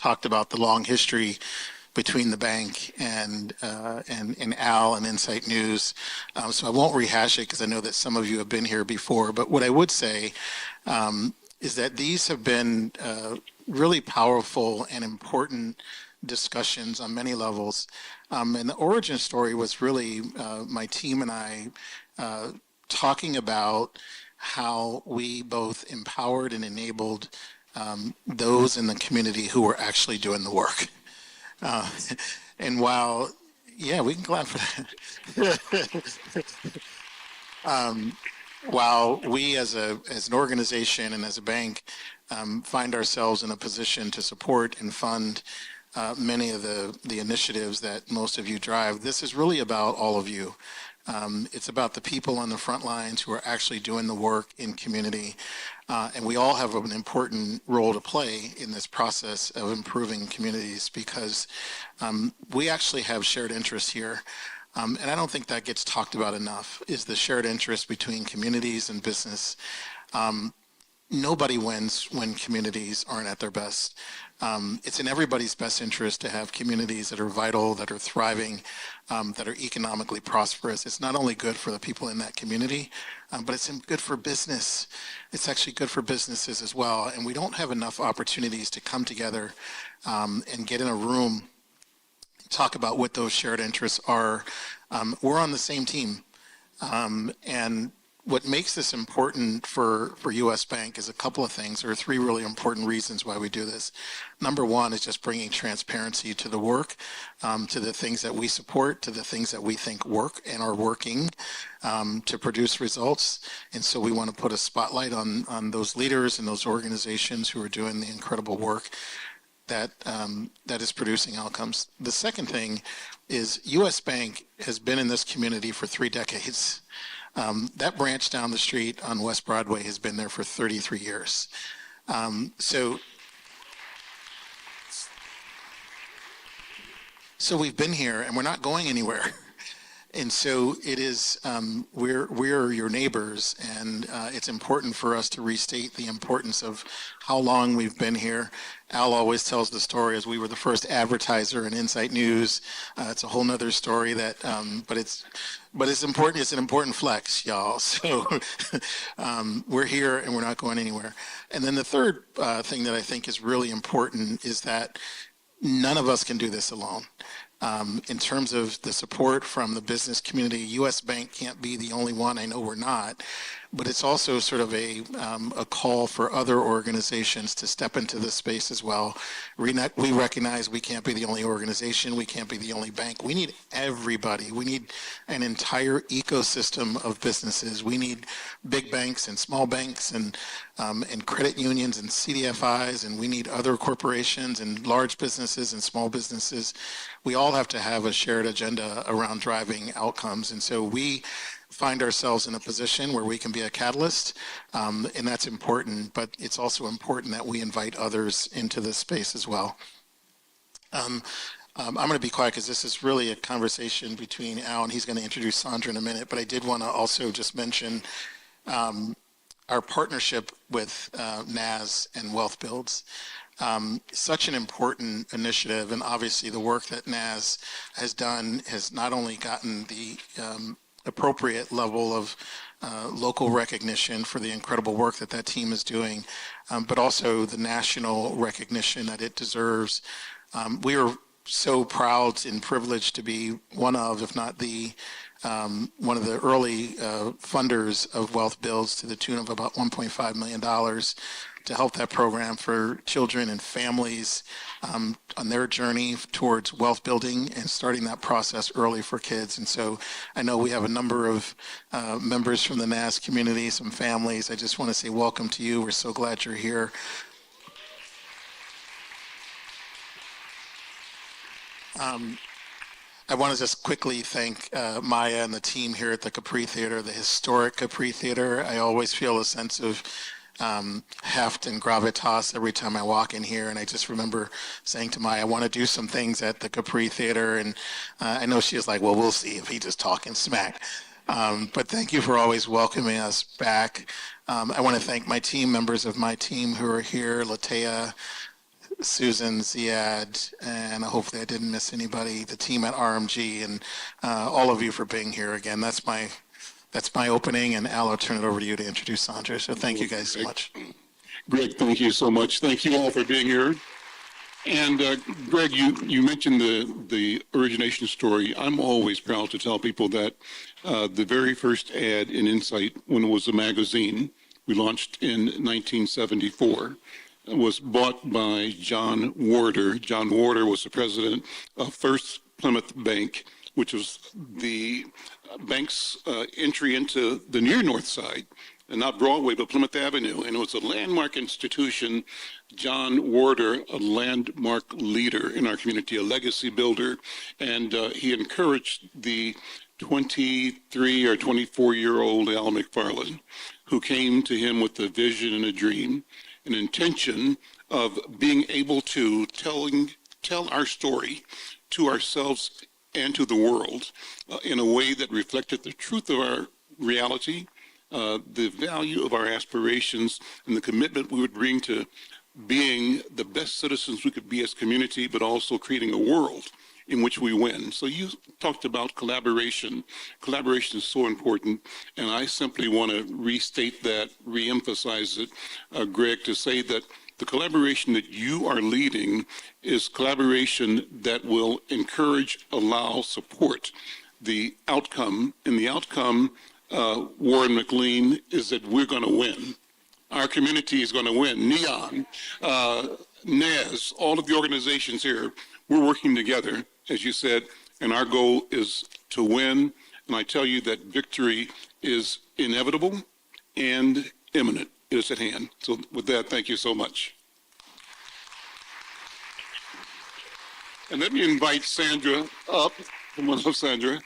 talked about the long history between the bank and Al and Insight News. So I won't rehash it because I know that some of you have been here before. But what I would say is that these have been really powerful and important discussions on many levels. And the origin story was really my team and I talking about how we both empowered and enabled those in the community who were actually doing the work. And while, yeah, we can clap for that. While we as an organization and as a bank find ourselves in a position to support and fund many of the initiatives that most of you drive, this is really about all of you. It's about the people on the front lines who are actually doing the work in community. And we all have an important role to play in this process of improving communities because we actually have shared interests here. And I don't think that gets talked about enough, is the shared interest between communities and business. Nobody wins when communities aren't at their best. It's in everybody's best interest to have communities that are vital, that are thriving, that are economically prosperous. It's not only good for the people in that community, but it's good for business. It's actually good for businesses as well. And we don't have enough opportunities to come together and get in a room, talk about what those shared interests are. We're on the same team. And what makes this important for U.S. Bank is a couple of things. There are three really important reasons why we do this. Number one is just bringing transparency to the work, to the things that we support, to the things that we think work and are working to produce results. And so we want to put a spotlight on those leaders and those organizations who are doing the incredible work that is producing outcomes. The second thing is U.S. Bank has been in this community for 3 decades. That branch down the street on West Broadway has been there for 33 years. So we've been here and we're not going anywhere. And so it is, we're your neighbors, and it's important for us to restate the importance of how long we've been here. Al always tells the story as we were the first advertiser in Insight News. It's a whole nother story that, but it's important. It's an important flex, y'all. So we're here and we're not going anywhere. And then the third thing that I think is really important is that none of us can do this alone. In terms of the support from the business community, U.S. Bank can't be the only one. I know we're not, but it's also sort of a call for other organizations to step into this space as well. We recognize we can't be the only organization. We can't be the only bank. We need everybody. We need an entire ecosystem of businesses. We need big banks and small banks and credit unions and CDFIs, and we need other corporations and large businesses and small businesses. We all have to have a shared agenda around driving outcomes. And so we find ourselves in a position where we can be a catalyst, and that's important, but it's also important that we invite others into this space as well. I'm going to be quiet because this is really a conversation between Al, and he's going to introduce Sondra in a minute, but I did want to also just mention our partnership with NAS and Wealth Builds. Such an important initiative, and obviously the work that NAS has done has not only gotten the appropriate level of local recognition for the incredible work that that team is doing, but also the national recognition that it deserves. We are so proud and privileged to be one of, if not the one of the early funders of Wealth Builds to the tune of about $1.5 million to help that program for children and families on their journey towards wealth building and starting that process early for kids. And so I know we have a number of members from the NAS community, some families. I just want to say welcome to you. We're so glad you're here. I want to just quickly thank Maya and the team here at the Capri Theatre, the historic Capri Theatre. I always feel a sense of heft and gravitas every time I walk in here, and I just remember saying to Maya, I want to do some things at the Capri Theatre, and I know she was like, well, we'll see if he just talking smack. But thank you for always welcoming us back. I want to thank my team, members of my team who are here, Latea, Susan, Ziad, and hopefully I didn't miss anybody, the team at RMG, and all of you for being here again. That's my opening, and Al, I'll turn it over to you to introduce Sondra. So thank you guys so much. Greg, thank you so much. Thank you all for being here. And Greg, you mentioned the origination story. I'm always proud to tell people that the very first ad in Insight, when it was a magazine, we launched in 1974, was bought by John Warder. John Warder was the president of First Plymouth Bank, which was the bank's entry into the near North Side, and not Broadway, but Plymouth Avenue. And it was a landmark institution. John Warder, a landmark leader in our community, a legacy builder, and he encouraged the 23 or 24-year-old Al McFarlane, who came to him with a vision and a dream, an intention of being able to tell our story to ourselves and to the world in a way that reflected the truth of our reality, the value of our aspirations, and the commitment we would bring to being the best citizens we could be as a community, but also creating a world in which we win. So you talked about collaboration. Collaboration is so important, and I simply want to restate that, reemphasize it, Greg, to say that the collaboration that you are leading is collaboration that will encourage, allow, support the outcome. And the outcome, Warren McLean, is that we're going to win. Our community is going to win. Neon, NAS, all of the organizations here, we're working together, as you said, and our goal is to win. And I tell you that victory is inevitable and imminent. It is at hand. So with that, thank you so much. And let me invite Sandra up. Come on up, Sandra.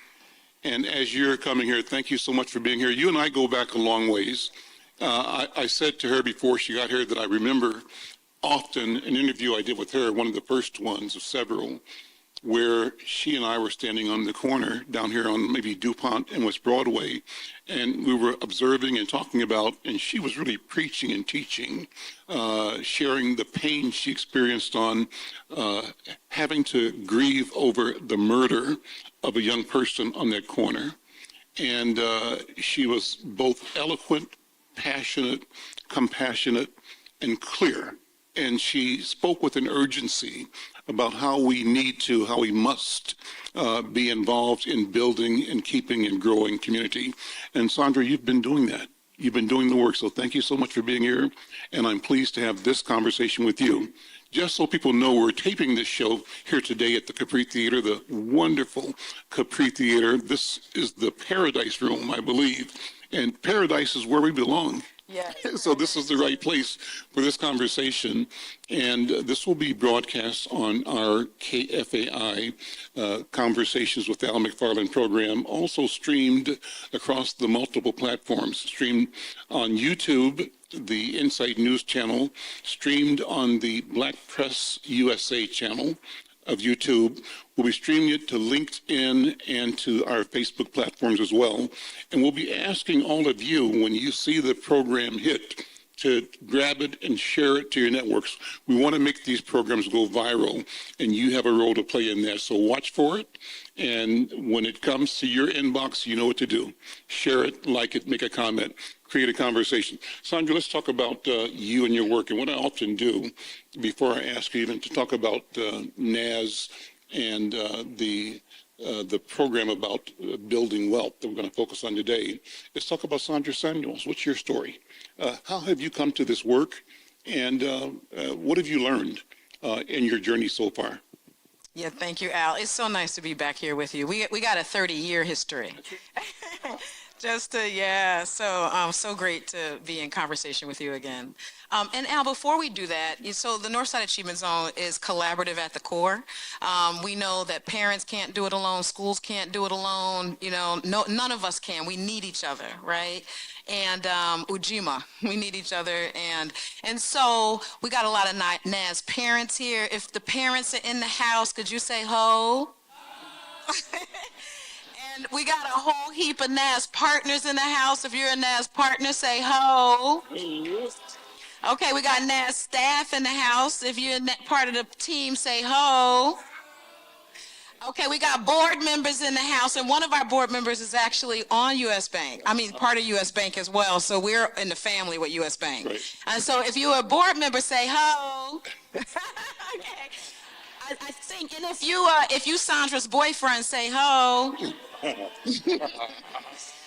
And as you're coming here, thank you so much for being here. You and I go back a long ways. I said to her before she got here that I remember often an interview I did with her, one of the first ones of several, where she and I were standing on the corner down here on maybe DuPont and West Broadway, and we were observing and talking about, and she was really preaching and teaching, sharing the pain she experienced on having to grieve over the murder of a young person on that corner. And she was both eloquent, passionate, compassionate, and clear. And she spoke with an urgency about how we must be involved in building and keeping and growing community. And Sondra, you've been doing that. You've been doing the work. So thank you so much for being here. And I'm pleased to have this conversation with you. Just so people know, we're taping this show here today at the Capri Theatre, the wonderful Capri Theatre. This is the Paradise Room, I believe. And paradise is where we belong. Yes. So this is the right place for this conversation. And this will be broadcast on our KFAI Conversations with Al McFarlane program, also streamed across the multiple platforms, streamed on YouTube, the Insight News channel, streamed on the Black Press USA channel of YouTube. We'll be streaming it to LinkedIn and to our Facebook platforms as well. And we'll be asking all of you, when you see the program hit, to grab it and share it to your networks. We want to make these programs go viral, and you have a role to play in that. So watch for it. And when it comes to your inbox, you know what to do. Share it, like it, make a comment, create a conversation. Sondra, let's talk about you and your work. And what I often do, before I ask you even to talk about NAS and the program about building wealth that we're going to focus on today, is talk about Sondra Samuels. What's your story? How have you come to this work, and what have you learned in your journey so far? Yeah, thank you, Al. It's so nice to be back here with you. We got a 30-year history. So great to be in conversation with you again. And Al, before we do that, so the Northside Achievement Zone is collaborative at the core. We know that parents can't do it alone, schools can't do it alone, none of us can. We need each other, right? And Ujima, we need each other. And so we got a lot of NAS parents here. If the parents are in the house, could you say ho? And we got a whole heap of NAS partners in the house. If you're a NAS partner, say ho. Okay, we got staff in the house. If you're part of the team, say ho. Okay, we got board members in the house, and one of our board members is actually on U.S. Bank. I mean, part of U.S. Bank as well, so we're in the family with U.S. Bank. Right. And so if you're a board member, say ho. Okay. I think, and if you Sondra's boyfriend, say ho.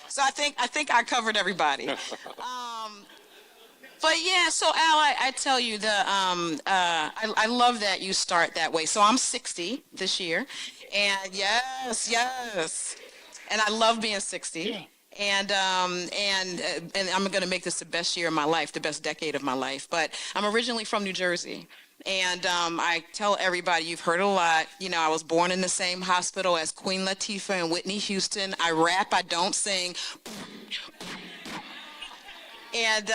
So I think I covered everybody. But yeah, so Al, I tell you, I love that you start that way. So I'm 60 this year, and yes, and I love being 60. Yeah. And I'm going to make this the best year of my life, the best decade of my life. But I'm originally from New Jersey. And I tell everybody, you've heard a lot. You know, I was born in the same hospital as Queen Latifah and Whitney Houston. I rap, I don't sing. And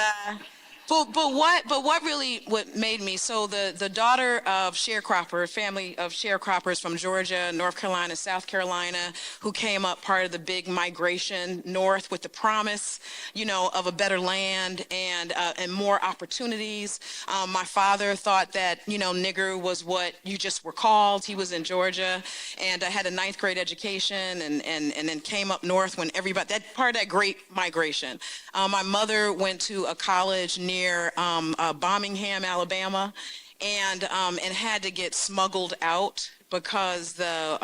what made me, so the daughter of sharecropper, family of sharecroppers from Georgia, North Carolina, South Carolina, who came up part of the big migration north with the promise, you know, of a better land and more opportunities. My father thought that, you know, nigger was what you just were called. He was in Georgia and had a 9th grade education and then came up north when everybody, that part of that great migration. My mother went to a college near Birmingham, Alabama, and had to get smuggled out because the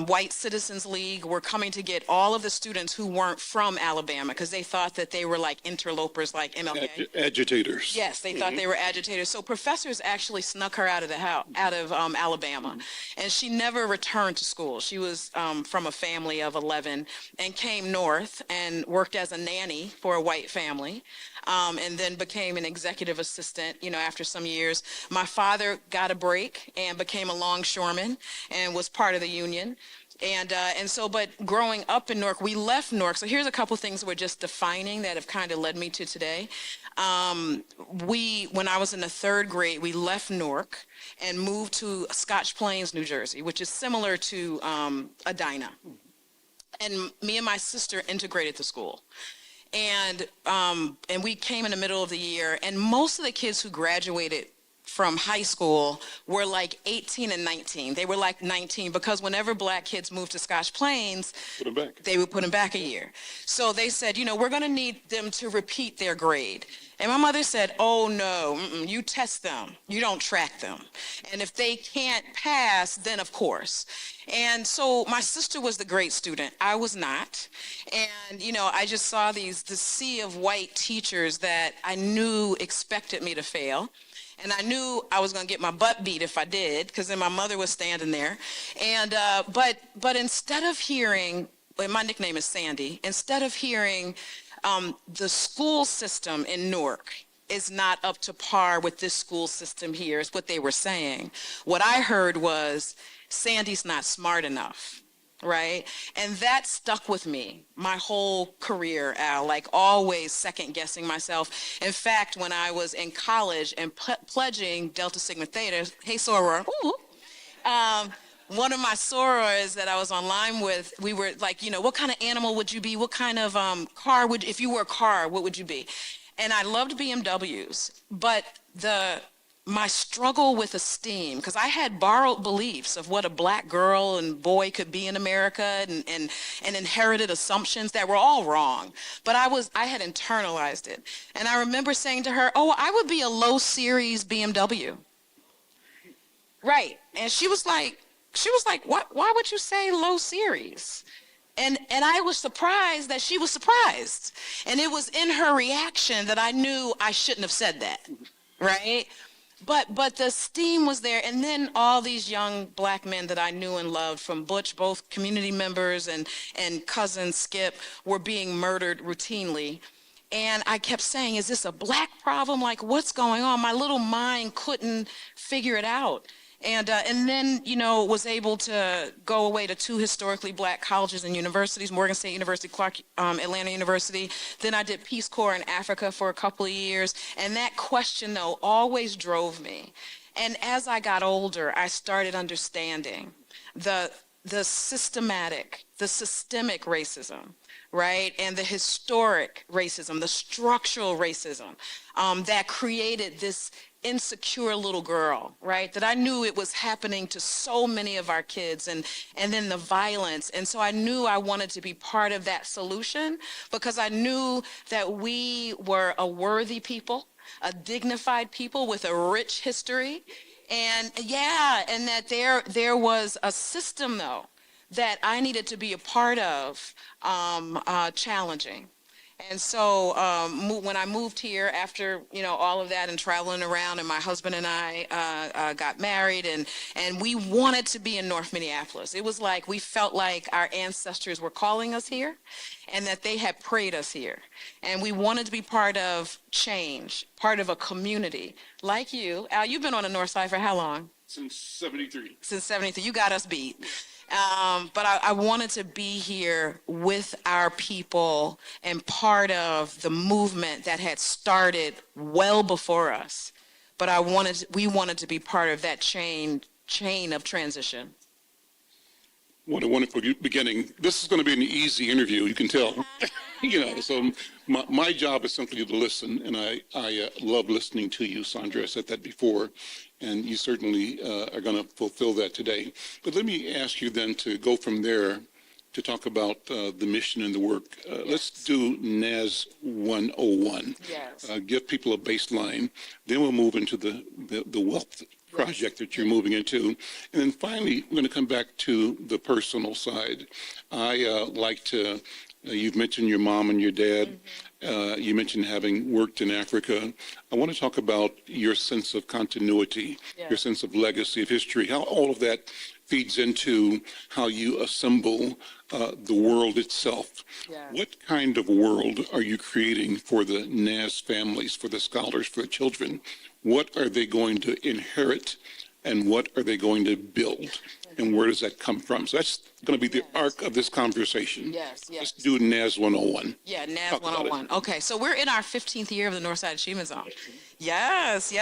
White Citizens League were coming to get all of the students who weren't from Alabama because they thought that they were like interlopers like MLK. Agitators. Yes, they thought they were agitators. So professors actually snuck her out of the house, out of Alabama, and she never returned to school. She was from a family of 11 and came north and worked as a nanny for a white family. And then became an executive assistant, you know, after some years. My father got a break and became a longshoreman and was part of the union. And so, but growing up in Newark, we left Newark. So here's a couple things we're just defining that have kind of led me to today. When I was in the 3rd grade, we left Newark and moved to Scotch Plains, New Jersey, which is similar to Edina. And me and my sister integrated the school. And we came in the middle of the year, and most of the kids who graduated from high school were like 18 and 19. They were like 19 because whenever black kids moved to Scotch Plains, they would put them back a year. So they said, you know, we're going to need them to repeat their grade. And my mother said, oh, no, you test them. You don't track them. And if they can't pass, then of course. And so my sister was the great student. I was not. And, you know, I just saw the sea of white teachers that I knew expected me to fail. And I knew I was going to get my butt beat if I did, because then my mother was standing there. And but instead of hearing, well, my nickname is Sandy, instead of hearing the school system in Newark is not up to par with this school system here, is what they were saying. What I heard was, Sandy's not smart enough. Right? And that stuck with me my whole career, Al, like always second guessing myself. In fact, when I was in college and pledging Delta Sigma Theta, hey, soror, one of my sorors that I was online with, we were like, you know, what kind of animal would you be? What kind of car if you were a car, what would you be? And I loved BMWs, but my struggle with esteem, because I had borrowed beliefs of what a black girl and boy could be in America and inherited assumptions that were all wrong. But I had internalized it. And I remember saying to her, oh, I would be a low series BMW. Right. And she was like, what? Why would you say low series? And I was surprised that she was surprised. And it was in her reaction that I knew I shouldn't have said that. Right? But the esteem was there, and then all these young black men that I knew and loved, from Butch, both community members and cousin Skip, were being murdered routinely. And I kept saying, is this a black problem? Like, what's going on? My little mind couldn't figure it out. And then, you know, was able to go away to 2 historically black colleges and universities, Morgan State University, Atlanta University. Then I did Peace Corps in Africa for a couple of years. And that question, though, always drove me. And as I got older, I started understanding the the systemic racism, right? And the historic racism, the structural racism that created this insecure little girl, right? That I knew it was happening to so many of our kids, and then the violence. And so I knew I wanted to be part of that solution because I knew that we were a worthy people, a dignified people with a rich history. And yeah, and that there was a system though that I needed to be a part of, challenging. And so when I moved here after, all of that and traveling around, and my husband and I got married, and we wanted to be in North Minneapolis. It was like we felt like our ancestors were calling us here and that they had prayed us here. And we wanted to be part of change, part of a community. Like you. Al, you've been on the North Side for how long? Since 73. Since 73. You got us beat. But I wanted to be here with our people and part of the movement that had started well before us. But we wanted to be part of that chain of transition. What a wonderful beginning. This is going to be an easy interview, you can tell. So my job is simply to listen, and I love listening to you, Sondra. I said that before, and you certainly are going to fulfill that today. But let me ask you then to go from there to talk about the mission and the work. Yes. Let's do NAS 101. Yes. Give people a baseline. Then we'll move into the wealth project that you're moving into. And then finally, we're going to come back to the personal side. I like to, you've mentioned your mom and your dad. You mentioned having worked in Africa. I want to talk about your sense of continuity, your sense of legacy, of history, how all of that feeds into how you assemble the world itself. Yeah. What kind of world are you creating for the NAS families, for the scholars, for the children? What are they going to inherit, and what are they going to build, and where does that come from? So that's going to be the arc of this conversation. Yes. Let's do NAS 101. Yeah, NAS 101. Okay, so we're in our 15th year of the Northside Achievement Zone. Yes.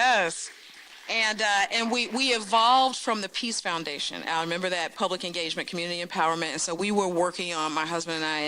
And we evolved from the Peace Foundation. I remember that public engagement, community empowerment. And so we were working on, my husband and I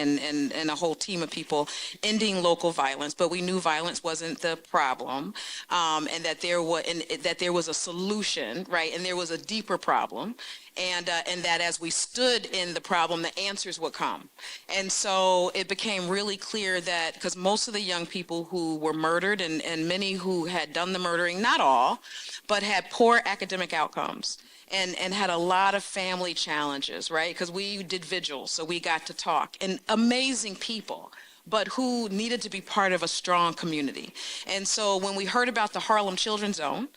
and a whole team of people, ending local violence. But we knew violence wasn't the problem, and that there was a solution, right? And there was a deeper problem. And that as we stood in the problem, the answers would come. And so it became really clear that, because most of the young people who were murdered and many who had done the murdering, not all, but had poor academic outcomes and had a lot of family challenges, right? Because we did vigils, so we got to talk. And amazing people, but who needed to be part of a strong community. And so when we heard about the Harlem Children's Zone,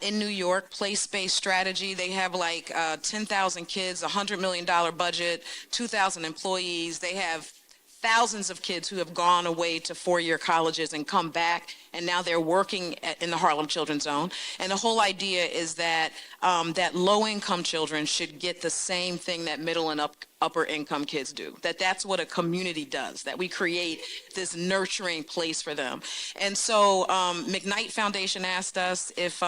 in New York, place-based strategy. They have like 10,000 kids, $100 million budget, 2,000 employees. They have thousands of kids who have gone away to four-year colleges and come back, and now they're working in the Harlem Children's Zone. And the whole idea is that that low-income children should get the same thing that middle and upper income kids do, that's what a community does, that we create this nurturing place for them. And so McKnight Foundation asked us if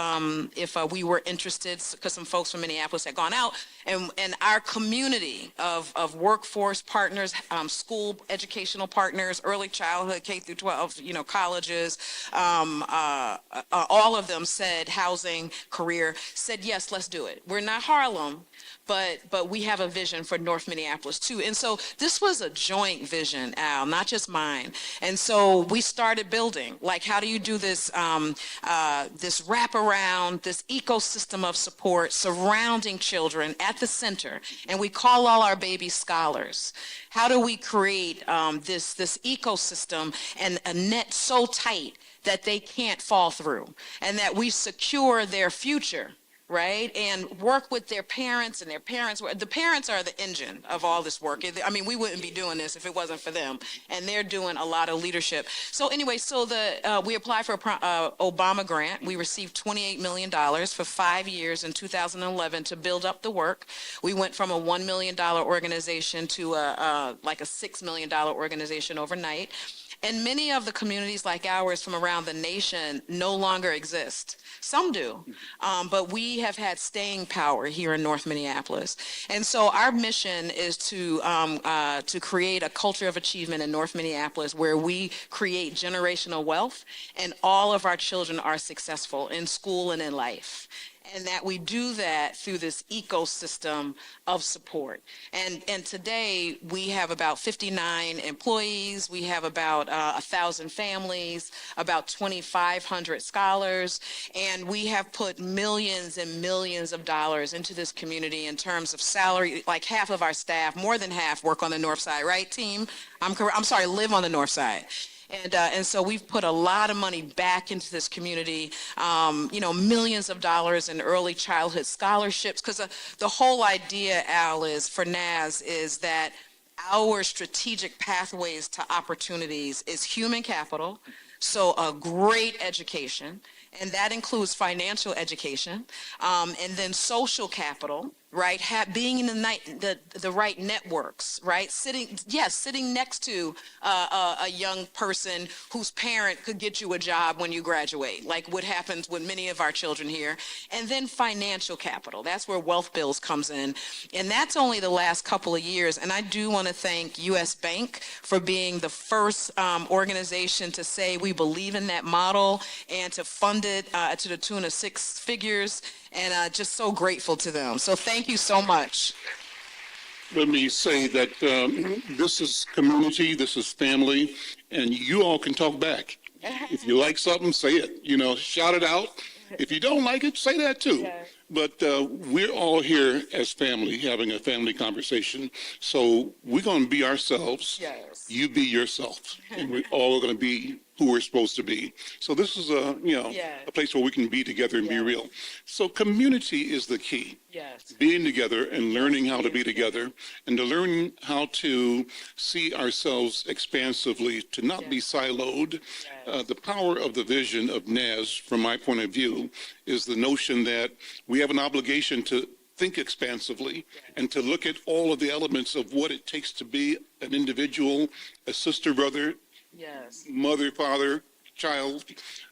we were interested, because some folks from Minneapolis had gone out, and our community of workforce partners, school educational partners, early childhood, K through 12, colleges, all of them said, housing, career, said, yes, let's do it. We're not Harlem, but we have a vision for North Minneapolis too. And so this was a joint vision, Al, not just mine. And so we started building, like, how do you do this, this wraparound, this ecosystem of support surrounding children at the center, and we call all our babies scholars. How do we create this ecosystem and a net so tight that they can't fall through, and that we secure their future, right? And work with their parents, and their parents, the parents are the engine of all this work. I mean, we wouldn't be doing this if it wasn't for them, and they're doing a lot of leadership. So anyway, we applied for a Obama grant. We received $28 million for 5 years in 2011 to build up the work. We went from a $1 million organization to like a $6 million organization overnight. And many of the communities like ours from around the nation no longer exist. Some do, but we have had staying power here in North Minneapolis. And so our mission is to create a culture of achievement in North Minneapolis where we create generational wealth and all of our children are successful in school and in life. And that we do that through this ecosystem of support. And today we have about 59 employees. We have about 1,000 families, about 2,500 scholars, and we have put millions and millions of dollars into this community in terms of salary. Like half of our staff, more than half, work on the North Side, right, team? I'm sorry, live on the North Side. And so we've put a lot of money back into this community, millions of dollars in early childhood scholarships, because the whole idea, Al, is for NAS is that our strategic pathways to opportunities is human capital, so a great education, and that includes financial education, and then social capital, right? Being in the right networks, right? Sitting next to a young person whose parent could get you a job when you graduate, like what happens with many of our children here. And then financial capital. That's where Wealth Bills comes in. And that's only the last couple of years. And I do want to thank U.S. Bank for being the first organization to say we believe in that model and to fund it to the tune of 6 figures. And just so grateful to them. So thank you so much. Let me say that this is community, this is family, and you all can talk back. If you like something, say it. Shout it out. If you don't like it, say that too. Yes. But we're all here as family, having a family conversation. So we're going to be ourselves. Yes. You be yourself. And we're all going to be who we're supposed to be. So this is a place where we can be together and be real. So community is the key. Yes. Being together and learning how to be together and to learn how to see ourselves expansively, to not be siloed. Yes. The power of the vision of NAS, from my point of view, is the notion that we have an obligation to think expansively and to look at all of the elements of what it takes to be an individual, a sister, brother, yes, mother, father, child,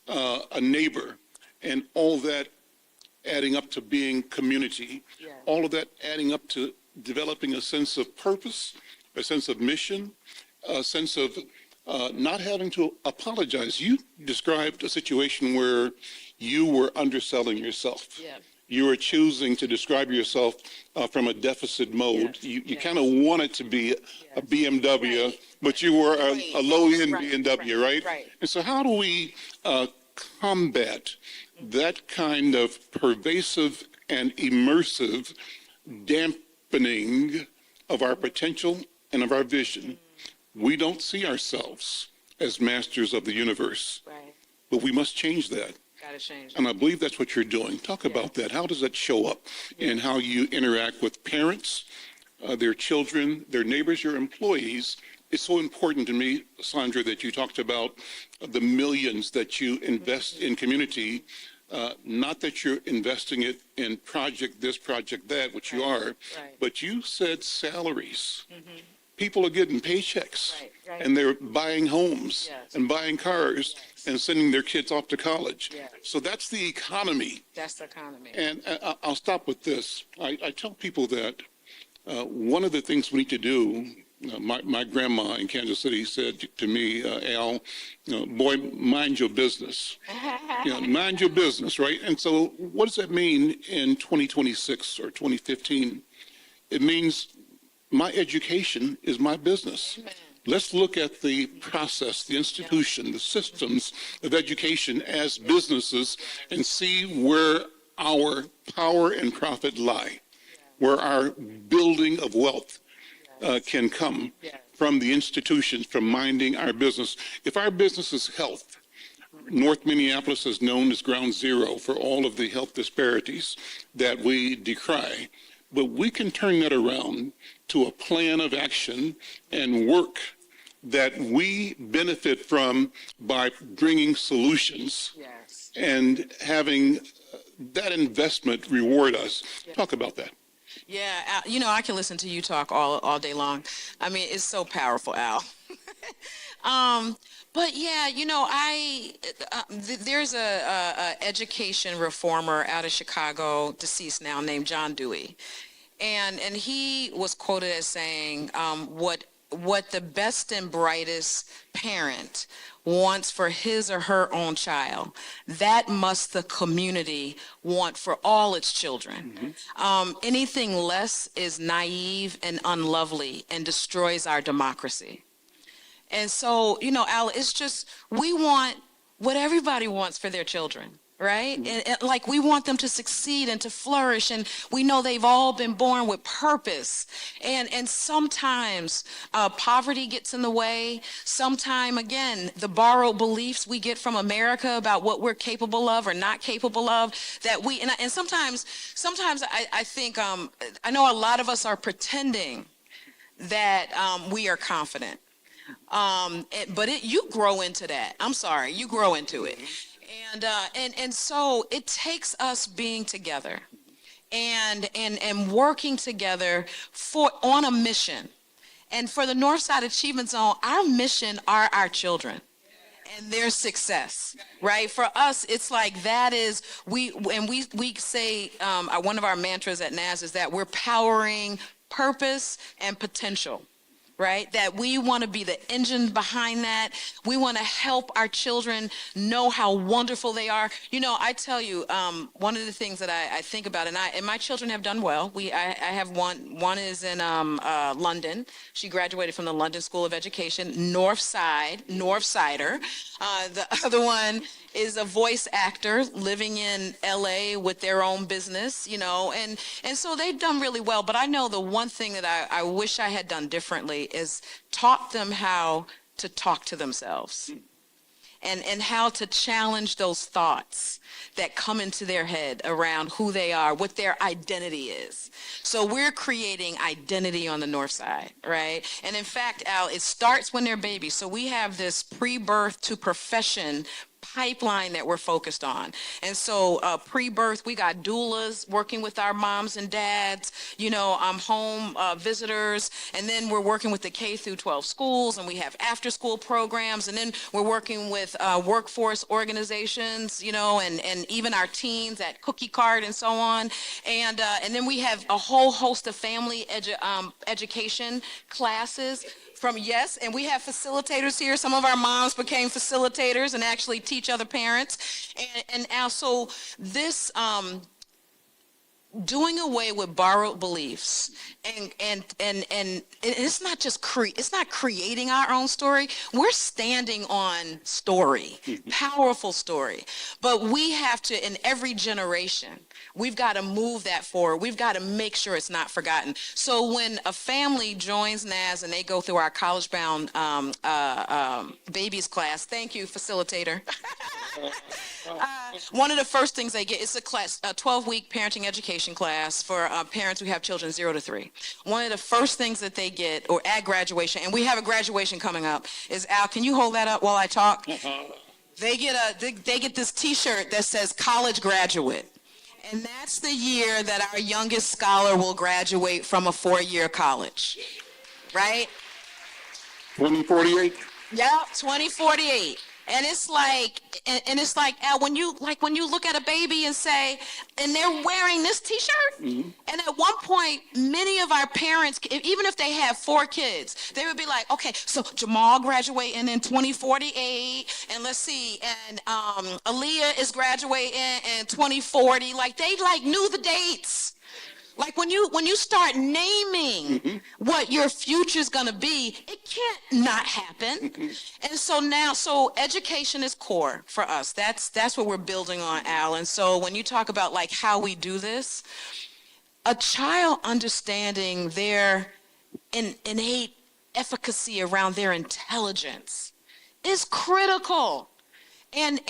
a neighbor, and all that adding up to being community, all of that adding up to developing a sense of purpose, a sense of mission, a sense of not having to apologize. You described a situation where you were underselling yourself. Yeah. You were choosing to describe yourself from a deficit mode. Yes. You kind of wanted to be a BMW, right, but you were a low-end right, BMW, right? Right. And so how do we combat that kind of pervasive and immersive dampening of our potential and of our vision? We don't see ourselves as masters of the universe, Right. but we must change that. Gotta change. And I believe that's what you're doing. Talk about that. How does that show up in how you interact with parents, their children, their neighbors, your employees? It's so important to me, Sondra, that you talked about the millions that you invest in community, not that you're investing it in project this, project that, which you are, but you said salaries. People are getting paychecks, and they're buying homes and buying cars and sending their kids off to college. So that's the economy. That's the economy. And I'll stop with this. I tell people that one of the things we need to do, my grandma in Kansas City said to me, Al, boy, mind your business. Mind your business, right? And so what does that mean in 2026 or 2015? It means my education is my business. Amen. Let's look at the process, the institution, the systems of education as businesses and see where our power and profit lie, where our building of wealth can come from the institutions, from minding our business. If our business is health, North Minneapolis is known as ground zero for all of the health disparities that we decry. But we can turn that around to a plan of action and work that we benefit from by bringing solutions and having that investment reward us. Talk about that. Yeah, Al, I can listen to you talk all day long. I mean, it's so powerful, Al. But yeah, there's a education reformer out of Chicago, deceased now, named John Dewey, and he was quoted as saying, what the best and brightest parent wants for his or her own child, that must the community want for all its children. Anything less is naive and unlovely and destroys our democracy. And so, Al, it's just, we want what everybody wants for their children, right? And like, we want them to succeed and to flourish. And we know they've all been born with purpose. And sometimes poverty gets in the way. Sometimes, again, the borrowed beliefs we get from America about what we're capable of or not capable of, that and sometimes I think, I know a lot of us are pretending that we are confident. You grow into that. I'm sorry, you grow into it. And so it takes us being together and working together on a mission. And for the Northside Achievement Zone, our mission are our children and their success, right? For us, it's like that is, we say, one of our mantras at NAS is that we're powering purpose and potential. Right? That we want to be the engine behind that. We want to help our children know how wonderful they are. I tell you, one of the things that I think about, and my children have done well. I have one is in London. She graduated from the London School of Education, Northsider. The other one is a voice actor living in LA with their own business, and so they've done really well. But I know the one thing that I wish I had done differently is taught them how to talk to themselves and how to challenge those thoughts that come into their head around who they are, what their identity is. So we're creating identity on the North Side, right? And in fact, Al, it starts when they're babies. So we have this pre-birth to profession pipeline that we're focused on. And so pre-birth, we got doulas working with our moms and dads, home visitors, and then we're working with the K through 12 schools, and we have after school programs, and then we're working with workforce organizations, and even our teens at Cookie Cart and so on. And then we have a whole host of family education classes. And we have facilitators here. Some of our moms became facilitators and actually teach other parents. And also this doing away with borrowed beliefs and it's not just it's not creating our own story. We're standing on story, powerful story. But we have to, in every generation, we've got to move that forward. We've got to make sure it's not forgotten. So when a family joins NAS and they go through our college-bound babies class, thank you, facilitator. One of the first things they get is a 12-week parenting education class for parents who have children 0 to 3. One of the first things that they get, or at graduation, and we have a graduation coming up, is, Al, can you hold that up while I talk? They get this T-shirt that says college graduate. And that's the year that our youngest scholar will graduate from a 4-year college, right? 2048? Yeah, 2048. And it's like, Al, when you look at a baby and say, and they're wearing this T-shirt, and at one point, many of our parents, even if they have 4 kids, they would be like, okay, so Jamal graduating in 2048, and let's see, and Aaliyah is graduating in 2040. Like, they knew the dates. Like when you start naming what your future's gonna be, it can't not happen. And so education is core for us. That's what we're building on, Al. And so when you talk about like how we do this, a child understanding their innate efficacy around their intelligence is critical. And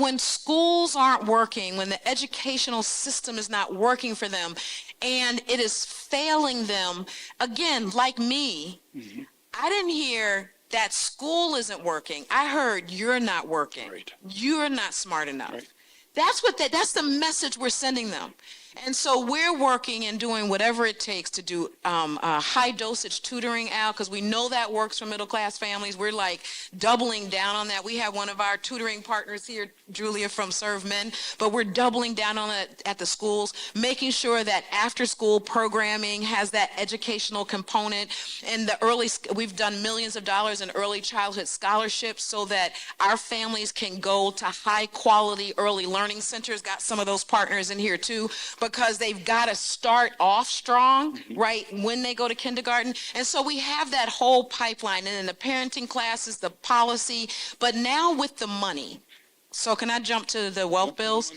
when schools aren't working, when the educational system is not working for them, and it is failing them, again, like me, I didn't hear that school isn't working. I heard you're not working. Right. You're not smart enough. Right. That's the message we're sending them. And so we're working and doing whatever it takes to do high dosage tutoring out, because we know that works for middle class families. We're like doubling down on that. We have one of our tutoring partners here, Julia from Serve Men, but we're doubling down on it at the schools, making sure that after school programming has that educational component. And we've done millions of dollars in early childhood scholarships so that our families can go to high quality early learning centers. Got some of those partners in here too, because they've got to start off strong, right, when they go to kindergarten. And so we have that whole pipeline, and then the parenting classes, the policy, but now with the money. So can I jump to the wealth bills?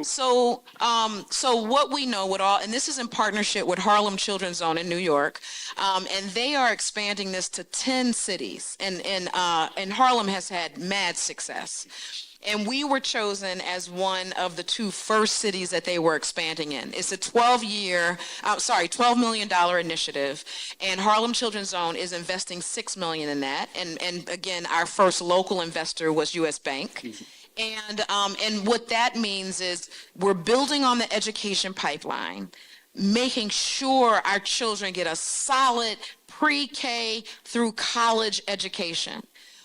So what we know and this is in partnership with Harlem Children's Zone in New York, and they are expanding this to 10 cities, and Harlem has had mad success. And we were chosen as one of the 2 first cities that they were expanding in. It's a $12 million initiative, and Harlem Children's Zone is investing $6 million in that. And again, our first local investor was U.S. Bank. And what that means is we're building on the education pipeline, making sure our children get a solid pre-K through college education.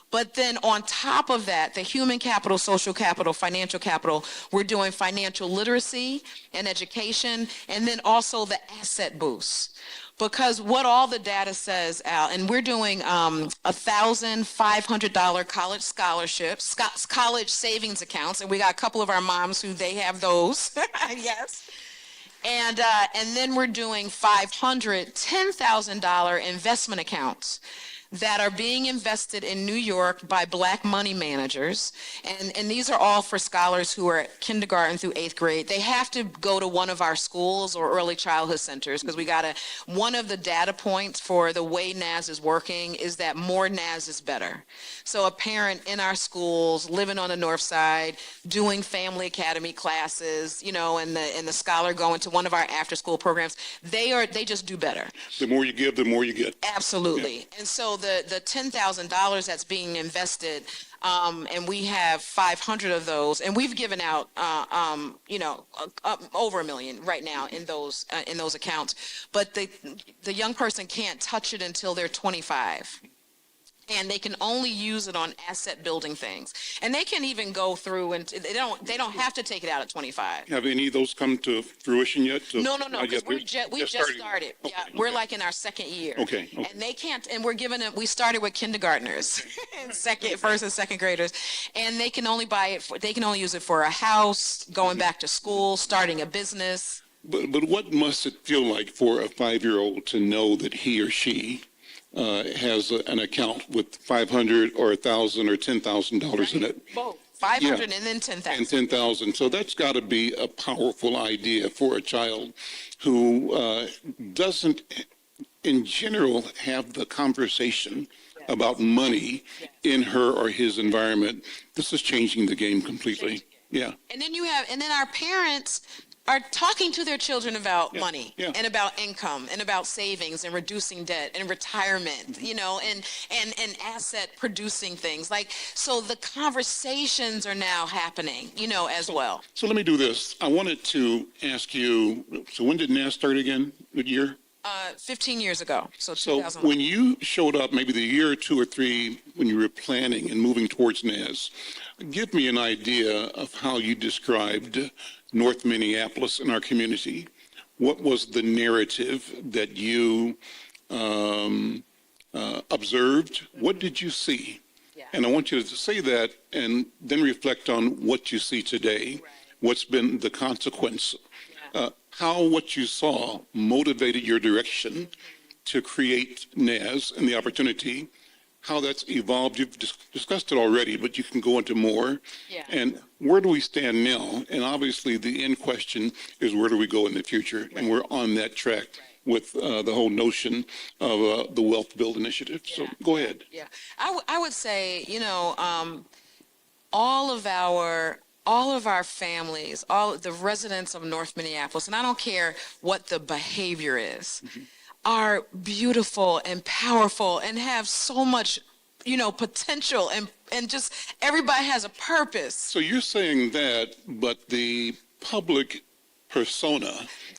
But then on top of that, the human capital, social capital, financial capital, we're doing financial literacy and education, and then also the asset boost. Because what all the data says, Al, and we're doing $1,500 college scholarships, college savings accounts, and we got a couple of our moms who they have those, yes. And then we're doing $10,000 investment accounts that are being invested in New York by Black money managers. And these are all for scholars who are kindergarten through 8th grade. They have to go to one of our schools or early childhood centers, because one of the data points for the way NAS is working is that more NAS is better. So a parent in our schools, living on the north side, doing family academy classes, and the scholar going to one of our after school programs, they just do better. The more you give, the more you get. Absolutely. Yeah. And so the $10,000 that's being invested, and we have 500 of those, and we've given out over $1 million right now in those accounts. But the young person can't touch it until they're 25. And they can only use it on asset building things. And they can even go through, and they don't have to take it out at 25. Have any of those come to fruition yet? No, because we just started. Okay, yeah, we're like in our second year. Okay. And they can't, and we're giving them, we started with kindergartners, first and second graders, and they can only they can only use it for a house, going back to school, starting a business. But what must it feel like for a 5-year-old to know that he or she has an account with $500 or $1,000 or $10,000 in it? Both. 500 and then 10,000. And 10,000. So that's got to be a powerful idea for a child who doesn't, in general, have the conversation about money in her or his environment. This is changing the game completely. Yeah. And then our parents are talking to their children about money and about income and about savings and reducing debt and retirement, and asset producing things. So the conversations are now happening, as well. So let me do this. I wanted to ask you, so when did NAS start again? What year? 15 years ago. So when you showed up, maybe the year or 2 or 3, when you were planning and moving towards NAS, give me an idea of how you described North Minneapolis in our community. What was the narrative that you observed? What did you see? Yeah. And I want you to say that and then reflect on what you see today. Right. What's been the consequence? Yeah. How what you saw motivated your direction to create NAS and the opportunity, how that's evolved. You've discussed it already, but you can go into more. Yeah. And where do we stand now? And obviously the end question is, where do we go in the future? Right. And we're on that track with the whole notion of the Wealth Build Initiative. Yeah. So go ahead. Yeah, I would say, all of our families, all the residents of North Minneapolis, and I don't care what the behavior is, are beautiful and powerful and have so much, potential, and just everybody has a purpose. So you're saying that, but the public persona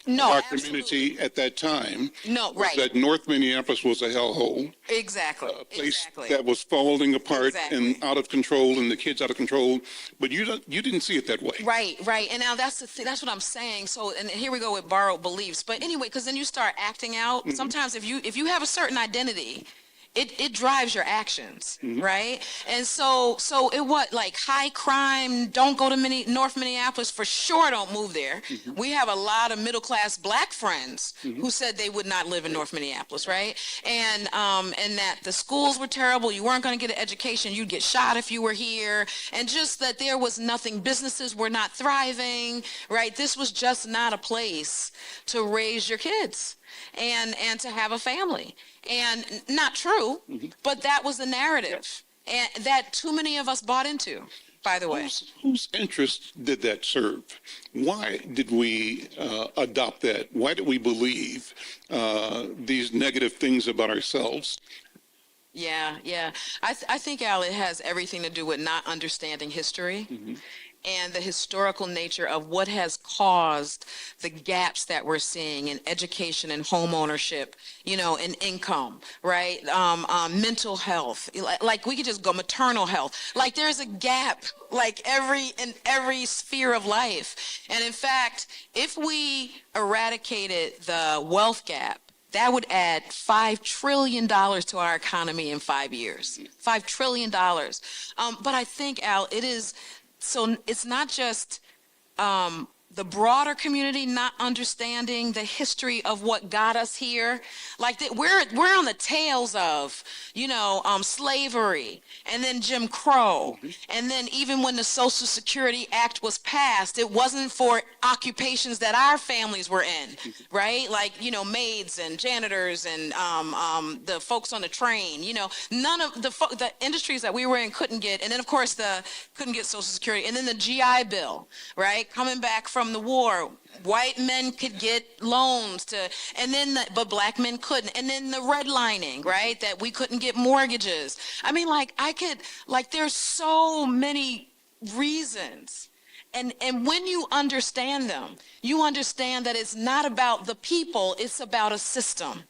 No, of our absolutely. community at that time No, was right. that North Minneapolis was a hellhole, Exactly. a place Exactly. that was falling apart and Exactly. out of control, and the kids out of control. But you didn't see it that way. Right, right. And now that's the thing, that's what I'm saying. So, and here we go with borrowed beliefs. But anyway, because then you start acting out. Sometimes if you have a certain identity, it drives your actions, right? And so it what like high crime, don't go to North Minneapolis for sure, don't move there. We have a lot of middle class black friends who said they would not live in North Minneapolis, right? And that the schools were terrible, you weren't going to get an education, you'd get shot if you were here, and just that there was nothing, businesses were not thriving, right? This was just not a place to raise your kids and to have a family. And not true, but that was the narrative, and that too many of us bought into, by the way. Whose interest did that serve? Why did we adopt that? Why did we believe these negative things about ourselves? Yeah, yeah. I think, Al, it has everything to do with not understanding history. And the historical nature of what has caused the gaps that we're seeing in education and home ownership, and income, right? Mental health, like we could just go maternal health. Like there's a gap, like in every sphere of life. And in fact, if we eradicated the wealth gap, that would add $5 trillion to our economy in 5 years. $5 trillion. But I think, Al, so it's not just the broader community not understanding the history of what got us here. Like we're on the tails of, slavery, and then Jim Crow, and then even when the Social Security Act was passed, it wasn't for occupations that our families were in, right? Like maids and janitors and the folks on the train. None of the industries that we were in couldn't get, and then of course couldn't get Social Security, and then the GI Bill, right? Coming back from the war, white men could get loans but black men couldn't. And then the redlining, right? That we couldn't get mortgages. I mean, there's so many reasons. And when you understand them, you understand that it's not about the people, it's about a system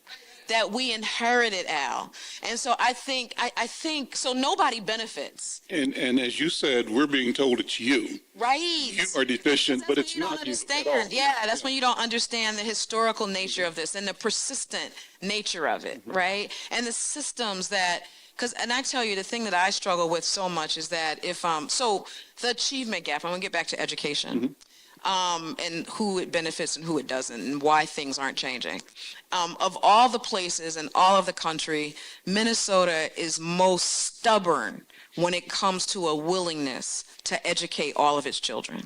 that we inherited, Al. And so I think so nobody benefits. And as you said, we're being told it's you. Right. You are deficient, but it's not you at all. Yeah, that's when you don't understand the historical nature of this and the persistent nature of it, right? And the systems and I tell you, the thing that I struggle with so much is that so the achievement gap, I'm gonna get back to education. And who it benefits and who it doesn't, and why things aren't changing. Of all the places in all of the country, Minnesota is most stubborn when it comes to a willingness to educate all of its children.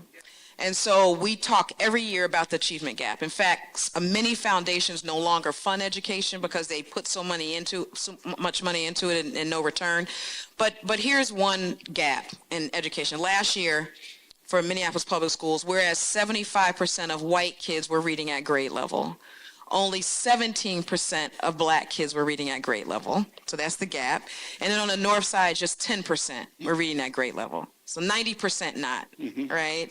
And so we talk every year about the achievement gap. In fact, many foundations no longer fund education because they put so much money into it and no return. But here's one gap in education. Last year, for Minneapolis public schools, whereas 75% of white kids were reading at grade level, only 17% of black kids were reading at grade level. So that's the gap. And then on the north side, just 10% were reading at grade level. So 90% not, right?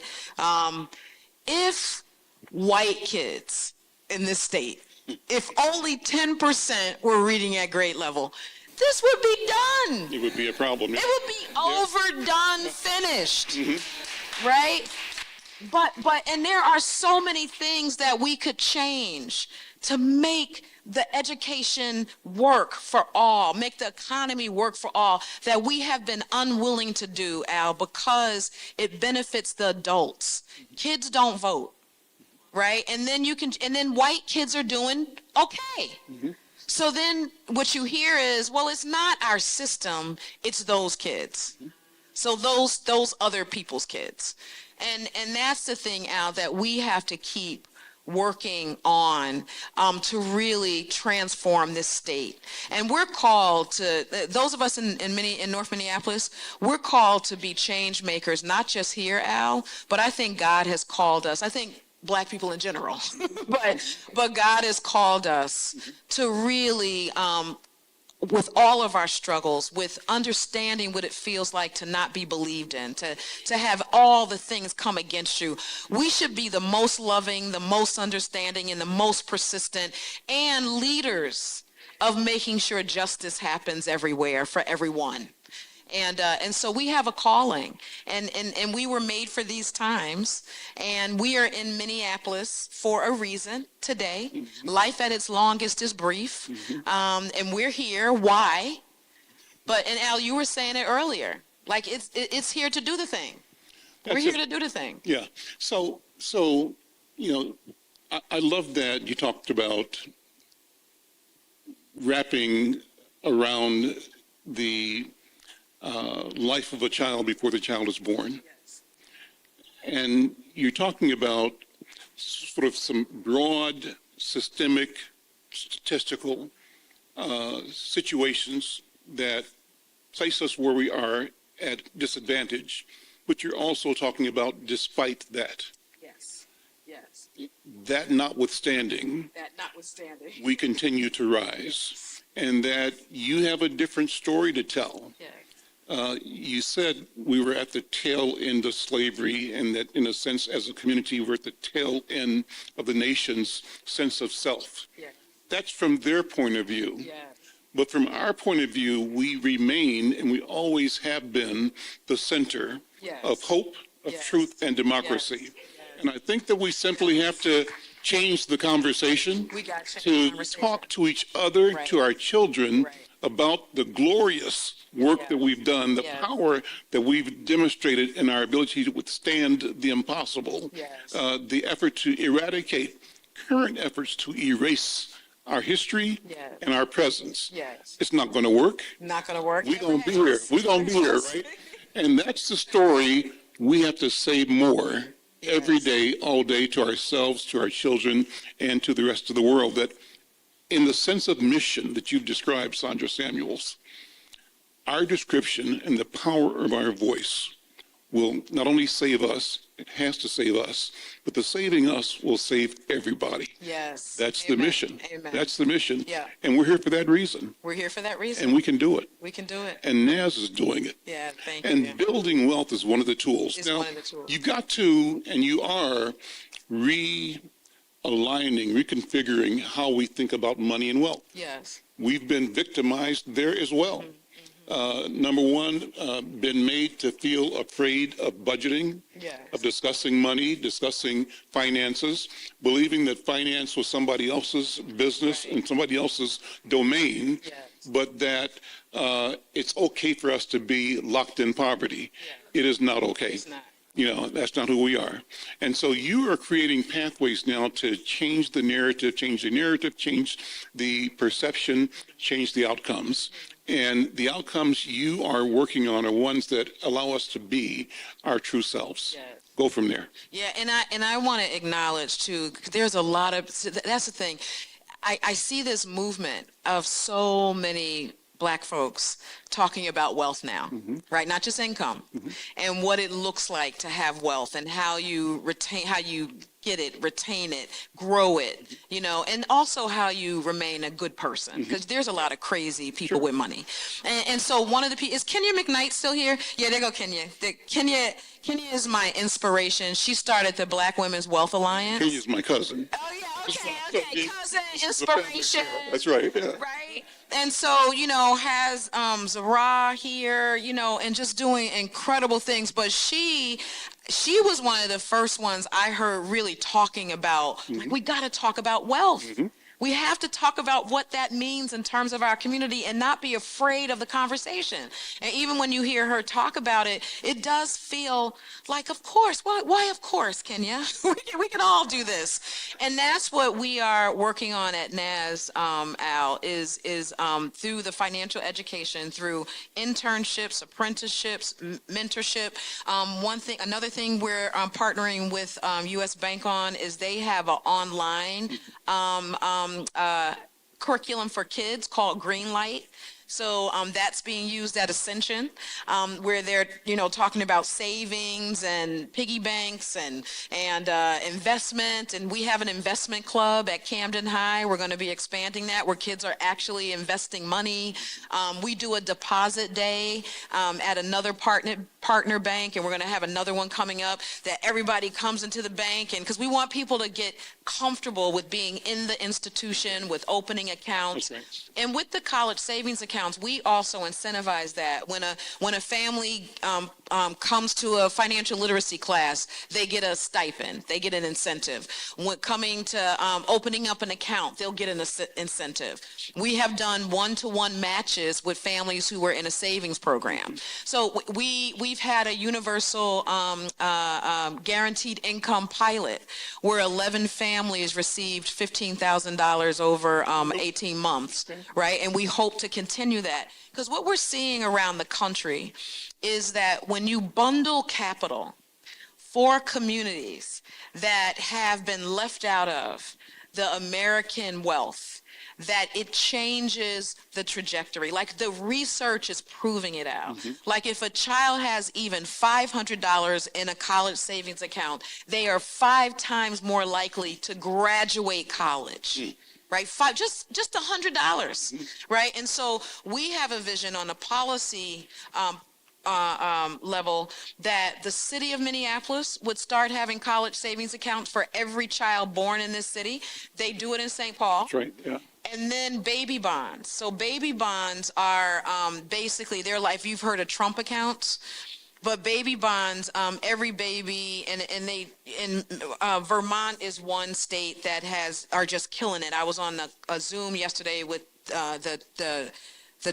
If white kids in this state, if only 10% were reading at grade level, this would be done. It would be a problem. It would be overdone, finished. Right? But and there are so many things that we could change to make the education work for all, make the economy work for all, that we have been unwilling to do, Al, because it benefits the adults. Kids don't vote, right? And then white kids are doing okay. So then what you hear is, well, it's not our system, it's those kids. So those other people's kids. And that's the thing, Al, that we have to keep working on to really transform this state. And we're called to, those of us in North Minneapolis, we're called to be change makers, not just here, Al, but I think God has called us. I think black people in general, but God has called us to really with all of our struggles, with understanding what it feels like to not be believed in, to have all the things come against you. We should be the most loving, the most understanding, and the most persistent, and leaders of making sure justice happens everywhere for everyone. And so we have a calling, and we were made for these times, and we are in Minneapolis for a reason today. Mm-hmm. Life at its longest is brief, mm-hmm. And we're here. Why? And Al, you were saying it earlier, like it's here to do the thing. We're here to do the thing. Yeah. So I love that you talked about wrapping around the life of a child before the child is born. Yes. And you're talking about sort of some broad, systemic, statistical situations that place us where we are at disadvantage, but you're also talking about despite that. Yes. Yes. That notwithstanding, we continue to rise, and that you have a different story to tell. Yes. You said we were at the tail end of slavery, and that in a sense, as a community, we're at the tail end of the nation's sense of self. Yeah. That's from their point of view. Yeah. But from our point of view, we remain, and we always have been, the center of hope, of truth, and democracy. Yes. And I think that we simply have to change the conversation to talk to each other, to our children, about the glorious work that we've done, the power that we've demonstrated in our ability to withstand the impossible, the effort to eradicate current efforts to erase our history and our presence. Yes. It's not going to work. Not going to work. We're going to be here. We're going to be here, right? And that's the story we have to say more every day, all day, to ourselves, to our children, and to the rest of the world, that in the sense of mission that you've described, Sondra Samuels, our description and the power of our voice will not only save us, it has to save us, but the saving us will save everybody. Yes. That's the mission. Amen. That's the mission. Yeah. And we're here for that reason. We're here for that reason. And we can do it. We can do it. And NAS is doing it. Yeah, thank you. And building wealth is one of the tools. It's now, one of the tools. You've got to, and you are, realigning, reconfiguring how we think about money and wealth. Yes. We've been victimized there as well. Mm-hmm. Number one, been made to feel afraid of budgeting, of discussing money, discussing finances, believing that finance was somebody else's business and somebody else's domain, but that it's okay for us to be locked in poverty. It is not okay. It's not. That's not who we are. And so you are creating pathways now to change the narrative, change the perception, change the outcomes. And the outcomes you are working on are ones that allow us to be our true selves. Yes. Go from there. Yeah, and I want to acknowledge too, there's a lot of, that's the thing. I see this movement of so many Black folks talking about wealth now, mm-hmm. right? Not just income, mm-hmm. and what it looks like to have wealth, and how you get it, retain it, grow it, and also how you remain a good person, because mm-hmm. there's a lot of crazy people with money. And so one of the people, is Kenya McKnight still here? Yeah, there go Kenya. Kenya is my inspiration. She started the Black Women's Wealth Alliance. Kenya's my cousin. Oh yeah, okay, cousin, inspiration. That's right, yeah. Right? And so, has Zara here, and just doing incredible things. But she was one of the first ones I heard really talking about, mm-hmm. like, we got to talk about wealth. Mm-hmm. We have to talk about what that means in terms of our community and not be afraid of the conversation. And even when you hear her talk about it, it does feel like, of course. Why of course, Kenya? we can all do this. And that's what we are working on at NAS, Al, is through the financial education, through internships, apprenticeships, mentorship. Another thing we're partnering with U.S. Bank on is they have an online curriculum for kids called Greenlight. So that's being used at Ascension, where they're, talking about savings and piggy banks and investment. And we have an investment club at Camden High. We're going to be expanding that, where kids are actually investing money. We do a deposit day at another partner bank, and we're going to have another one coming up, that everybody comes into the bank, and because we want people to get comfortable with being in the institution, with opening accounts. That's right. And with the college savings accounts, we also incentivize that. When a family comes to a financial literacy class, they get a stipend, they get an incentive. When coming to opening up an account, they'll get an incentive. We have done one-to-one matches with families who were in a savings program. So we've had a universal guaranteed income pilot where 11 families received $15,000 over 18 months, right? And we hope to continue that, because what we're seeing around the country is that when you bundle capital for communities that have been left out of the American wealth, that it changes the trajectory. Like, the research is proving it out. Like, if a child has even $500 in a college savings account, they are 5 times more likely to graduate college. Right, just $100, right? And so we have a vision on a policy level that the city of Minneapolis would start having college savings accounts for every child born in this city. They do it in St. Paul. That's right, yeah. And then baby bonds. So baby bonds are basically, they're like, you've heard of Trump accounts. But baby bonds, every baby, and Vermont is one state that are just killing it. I was on a Zoom yesterday with the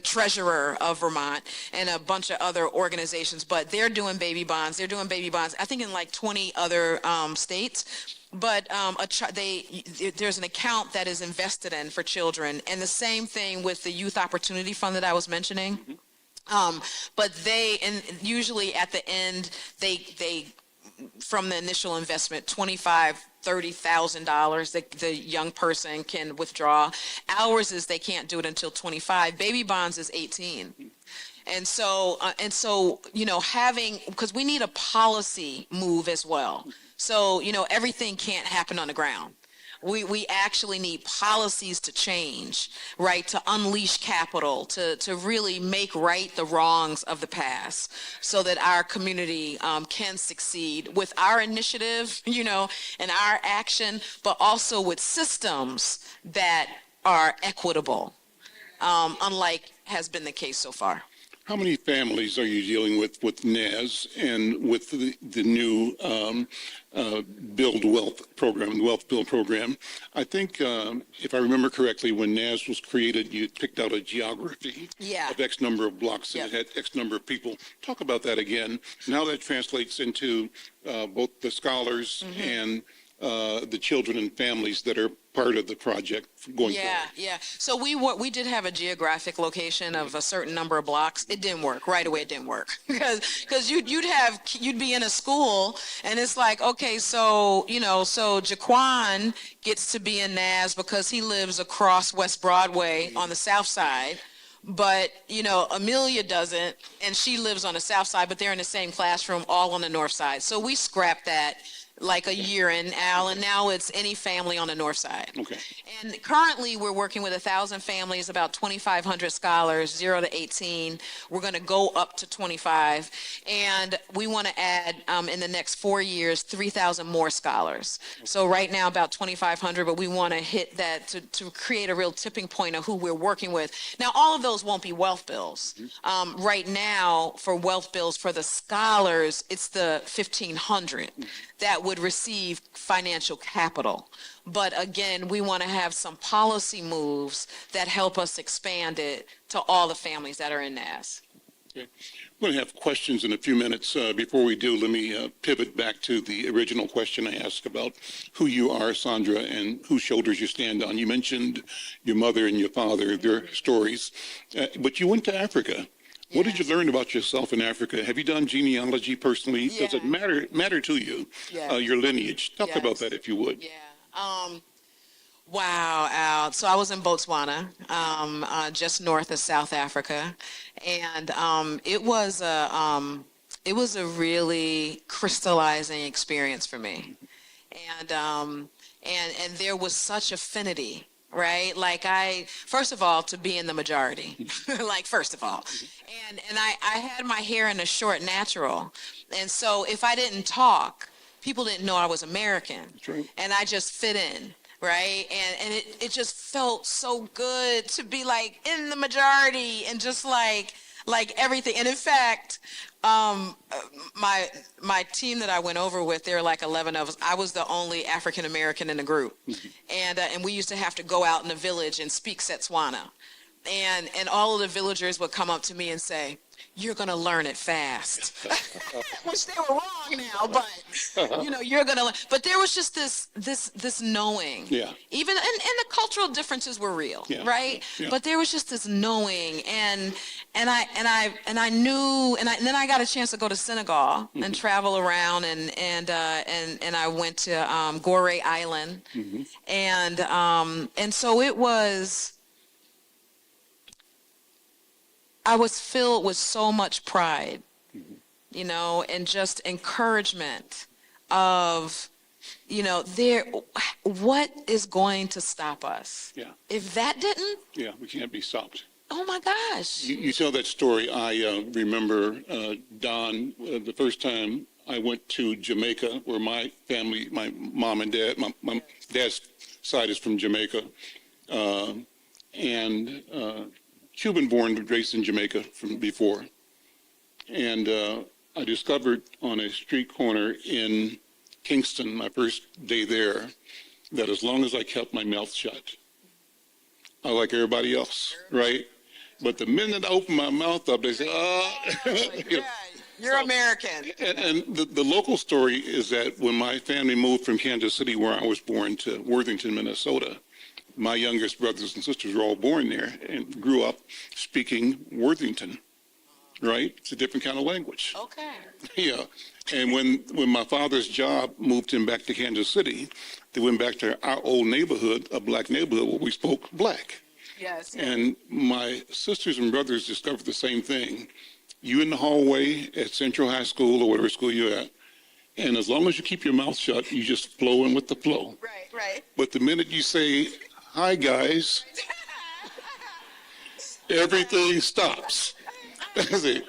treasurer of Vermont and a bunch of other organizations, but they're doing baby bonds. They're doing baby bonds, I think, in like 20 other states. But there's an account that is invested in for children, and the same thing with the Youth Opportunity Fund that I was mentioning. But and usually at the end, they from the initial investment, $25,000-$30,000, the young person can withdraw. Ours is they can't do it until 25. Baby bonds is 18. And so because we need a policy move as well. So, everything can't happen on the ground. We actually need policies to change, right, to unleash capital, to really make right the wrongs of the past, so that our community can succeed with our initiative, and our action, but also with systems that are equitable, unlike has been the case so far. How many families are you dealing with NAS and with the new Build Wealth program, the Wealth Build program? I think, if I remember correctly, when NAS was created, you picked out a geography of X number of blocks and it had X number of people. Talk about that again. Now that translates into both the scholars and the children and families that are part of the project going forward. Yeah. So we did have a geographic location of a certain number of blocks. It didn't work right away. It didn't work because you'd be in a school and it's like, okay, so Jaquan gets to be in NAS because he lives across West Broadway on the south side. But, Amelia doesn't, and she lives on the south side, but they're in the same classroom, all on the north side. So we scrapped that like a year in, Al, and now it's any family on the north side. Okay. And currently we're working with 1,000 families, about 2,500 scholars, 0 to 18. We're going to go up to 25, and we want to add in the next 4 years 3,000 more scholars. So right now about 2,500, but we want to hit that to create a real tipping point of who we're working with. Now all of those won't be wealth bills. Right now for wealth bills for the scholars, it's the 1,500 that would receive financial capital. But again, we want to have some policy moves that help us expand it to all the families that are in NAS. Okay. We're going to have questions in a few minutes. Before we do, let me pivot back to the original question I asked about who you are, Sondra, and whose shoulders you stand on. You mentioned your mother and your father, their stories, but you went to Africa. What did you learn about yourself in Africa? Have you done genealogy personally? Does it matter to you, your lineage? Talk about that if you would. Yeah. Wow, Al. So I was in Botswana, just north of South Africa, and it was a really crystallizing experience for me, and and there was such affinity, right? Like first of all, to be in the majority, like first of all, and I had my hair in a short natural, and so if I didn't talk, people didn't know I was American, right. and I just fit in. Right. And it just felt so good to be like in the majority and just like everything. And in fact, my team that I went over with, there were like 11 of us. I was the only African American in the group. And we used to have to go out in the village and speak Setswana. And all of the villagers would come up to me and say, "You're going to learn it fast." Which they were wrong now, but you're going to learn. But there was just this knowing. Yeah. Even and the cultural differences were real, Yeah. right? Yeah. But there was just this knowing, and I knew, and then I got a chance to go to Senegal and travel around, and I went to Gorée Island, and so it was. I was filled with so much pride, and just encouragement of, what is going to stop us? Yeah. If that didn't, Yeah, we can't be stopped. oh my gosh. You tell that story. I remember, Don, the first time I went to Jamaica, where my family, my mom and dad, my dad's side is from Jamaica, and Cuban born, but raised in Jamaica from before. And I discovered on a street corner in Kingston, my first day there, that as long as I kept my mouth shut, I like everybody else, right? But the minute I open my mouth up, they say, You're American. And the local story is that when my family moved from Kansas City, where I was born, to Worthington, Minnesota, my youngest brothers and sisters were all born there and grew up speaking Worthington, right? It's a different kind of language. Okay. Yeah. And when my father's job moved him back to Kansas City, they went back to our old neighborhood, a black neighborhood, where we spoke black. Yes. And my sisters and brothers discovered the same thing. You in the hallway at Central High School or whatever school you're at, and as long as you keep your mouth shut, you just flow in with the flow. Right. But the minute you say, "Hi, guys," everything stops. You're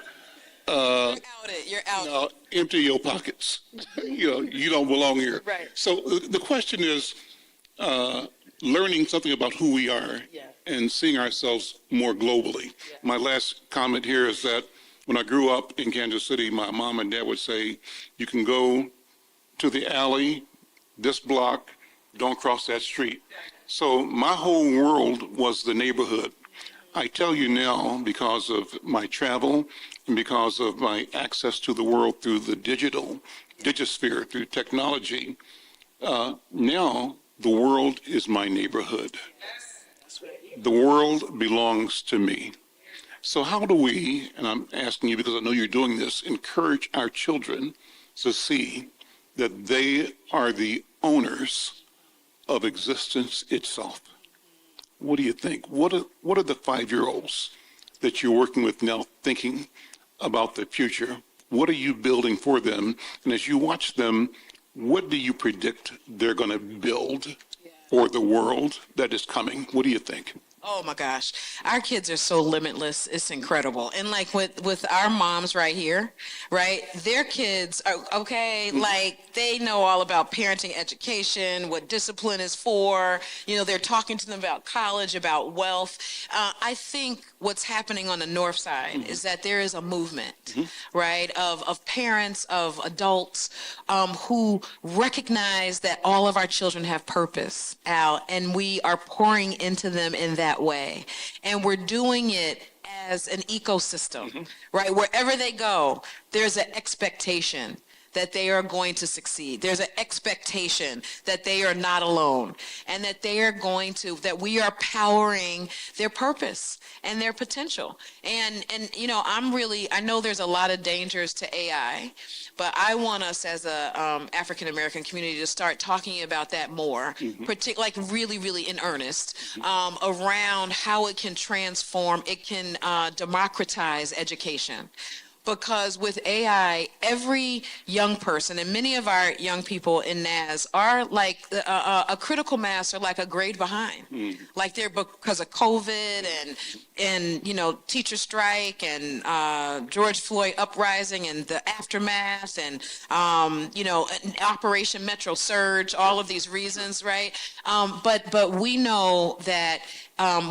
out. Now, empty your pockets. You don't belong here. Right. So the question is, learning something about who we are and seeing ourselves more globally. Yeah. My last comment here is that when I grew up in Kansas City, my mom and dad would say, "You can go to the alley, this block, don't cross that street." So my whole world was the neighborhood. I tell you now, because of my travel and because of my access to the world through the digisphere, through technology, now the world is my neighborhood. The world belongs to me. So how do we, and I'm asking you because I know you're doing this, encourage our children to see that they are the owners of existence itself? What do you think? What are the 5-year-olds that you're working with now thinking about the future? What are you building for them? And as you watch them, what do you predict they're going to build for the world that is coming? What do you think? Oh my gosh, our kids are so limitless. It's incredible. And like with our moms right here, right? Their kids are okay. Like they know all about parenting, education, what discipline is for. They're talking to them about college, about wealth. I think what's happening on the north side is that there is a movement, right? Of parents, of adults who recognize that all of our children have purpose, Al, and we are pouring into them in that way. And we're doing it as an ecosystem, right? Wherever they go, there's an expectation that they are going to succeed. There's an expectation that they are not alone, and that that we are powering their purpose and their potential. And I know there's a lot of dangers to AI, but I want us as a African American community to start talking about that more, like really, really in earnest, around how it can transform, it can democratize education. Because with AI, every young person, and many of our young people in NAS are like a critical mass, are like a grade behind. Like they're, because of COVID and teacher strike and George Floyd uprising and the aftermath and Operation Metro Surge, all of these reasons, right? But we know that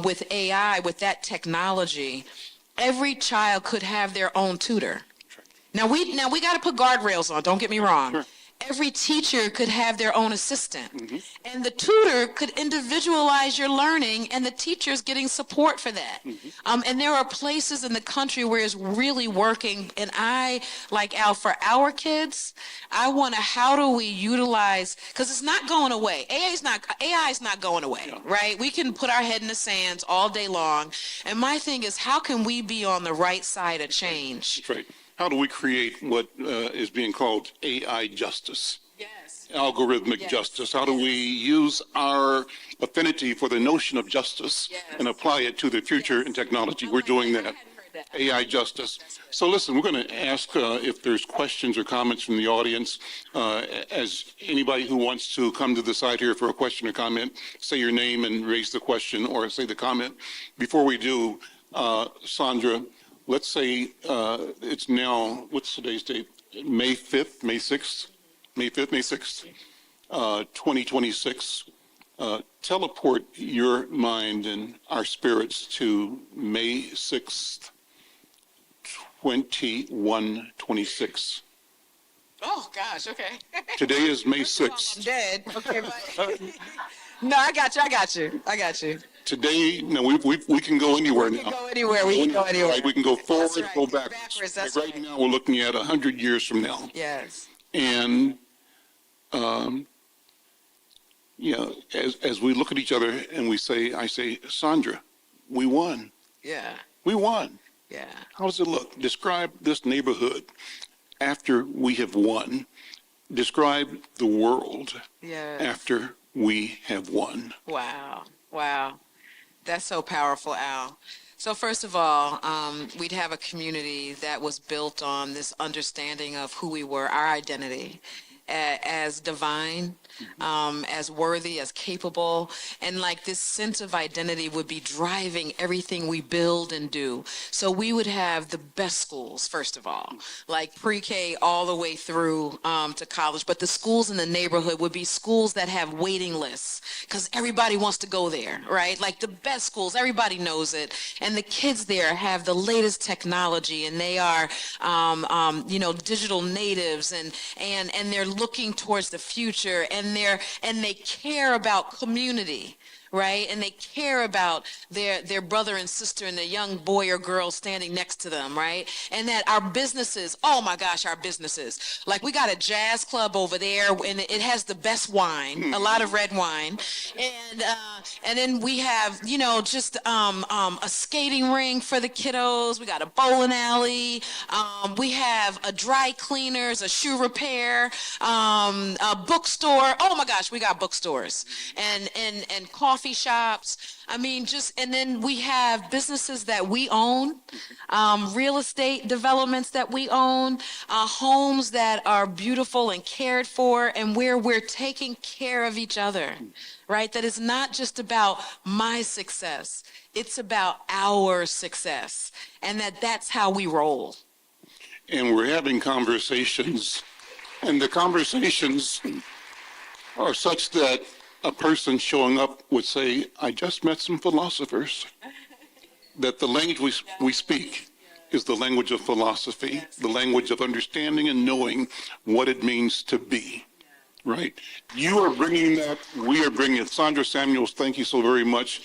with AI, with that technology, every child could have their own tutor. Now we got to put guardrails on, don't get me wrong. Sure. Every teacher could have their own assistant. And the tutor could individualize your learning, and the teacher's getting support for that. And there are places in the country where it's really working. And I, like Al, for our kids, I want to, how do we utilize, because it's not going away. AI is not going away, right? We can put our head in the sands all day long. And my thing is, how can we be on the right side of change? That's right. How do we create what is being called AI justice? Yes. Algorithmic justice. How do we use our affinity for the notion of justice and apply it to the future in technology? We're doing that. AI justice. So listen, we're going to ask if there's questions or comments from the audience. As anybody who wants to come to the side here for a question or comment, say your name and raise the question or say the comment. Before we do, Sondra, let's say it's now, what's today's date? May 5th, May 6th? May 5th, May 6th, 2026. Teleport your mind and our spirits to May 6th, 2126. Oh, gosh, okay. Today is May I'm 6th. dead. Okay, but no, I got you. Today, no, we can go anywhere now. We can go anywhere. We can go anywhere. Right, we can go forward, That's right. go backwards. That's right right. now, we're looking at 100 years from now. Yes. And, as we look at each other and I say, Sondra, we won. Yeah. We won. Yeah. How does it look? Describe this neighborhood after we have won. Describe the world after we have won. Wow. That's so powerful, Al. So first of all, we'd have a community that was built on this understanding of who we were, our identity as divine, as worthy, as capable, and like this sense of identity would be driving everything we build and do. So we would have the best schools, first of all, like pre-K all the way through to college. But the schools in the neighborhood would be schools that have waiting lists because everybody wants to go there, right? Like the best schools, everybody knows it. And the kids there have the latest technology, and they are, digital natives, and they're looking towards the future, and they care about community, right? And they care about their brother and sister and the young boy or girl standing next to them, right? And that our businesses, oh my gosh, our businesses. Like we got a jazz club over there, and it has the best wine, a lot of red wine. And then we have, just a skating ring for the kiddos. We got a bowling alley. We have a dry cleaners, a shoe repair, a bookstore. Oh my gosh, we got bookstores and coffee shops. I mean, and then we have businesses that we own, real estate developments that we own, homes that are beautiful and cared for, and where we're taking care of each other, right? That is not just about my success. It's about our success, and that's how we roll. And we're having conversations, and the conversations are such that a person showing up would say, I just met some philosophers. That the language we speak is the language of philosophy, the language of understanding and knowing what it means to be, right? You are bringing that, we are bringing it. Sondra Samuels, thank you so very much.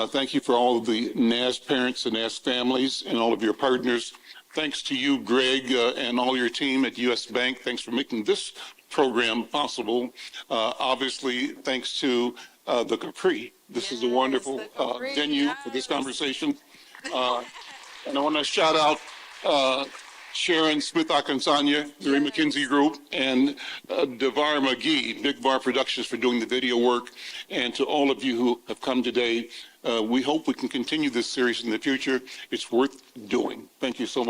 Thank you for all of the NAS parents and NAS families and all of your partners. Thanks to you, Greg, and all your team at US Bank. Thanks for making this program possible. Obviously, thanks to the Capri. This is a wonderful the Capri, venue for this conversation. And I want to shout out Sharon Smith-Akansanya, the Ray McKenzie Group, and Devar McGee, Big Bar Productions, for doing the video work. And to all of you who have come today, we hope we can continue this series in the future. It's worth doing. Thank you so much.